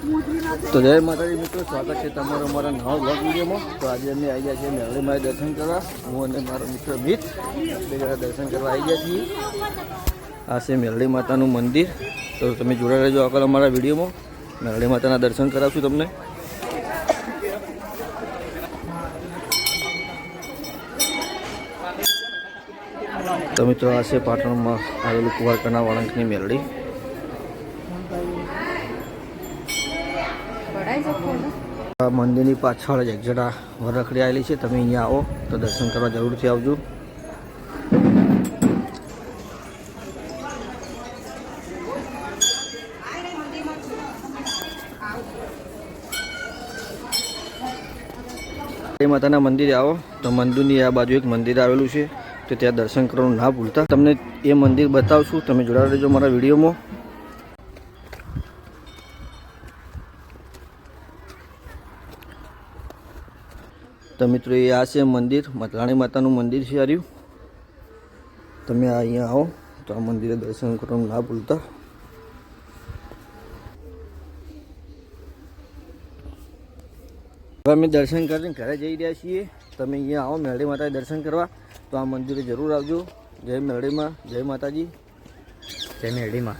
તો જય માતાજી મિત્રો, સ્વાગત છે તમારું અમારા નવા બ્લોગ વિડીયોમાં। તો આજે અમે આવી ગયા છીએ મેરડી માએ દર્શન કરવા। હું અને મારો મિત્ર મિત બે જણા દર્શન કરવા આવી ગયા છીએ। આ છે મેરડી માતાનું મંદિર। તો તમે જોડા રહેજો આગળ અમારા વિડીયોમાં। મેરડી માતાના દર્શન કરાવશું તમને। તો મિત્રો આ છે પાટણમાં આવેલું કુંવારકાના વળાંકની મેરડી। આ મંદિરની પાછળ જ એક્ઝેટ આ વરખડી આવેલી છે। તમે અહીંયા આવો તો દર્શન કરવા જરૂરથી આવજો। માતાના મંદિરે આવો તો મંદિરની આ બાજુ એક મંદિર આવેલું છે, તો ત્યાં દર્શન કરવાનું ના ભૂલતા। તમને એ મંદિર બતાવશું, તમે જોડાઈ રહેજો મારા વિડીયોમાં। તો મિત્રો એ આ છે મંદિર, મતલાણી માતાનું મંદિર છે આર્યું। તમે અહીંયા આવો તો આ મંદિરે દર્શન કરવાનું ના ભૂલતા। હવે અમે દર્શન કરીને ઘરે જઈ રહ્યા છીએ। તમે અહીંયા આવો મેરડી માતાએ દર્શન કરવા તો આ મંદિરે જરૂર આવજો। જય મેરડીમાં, જય માતાજી, જય મેરડીમાં।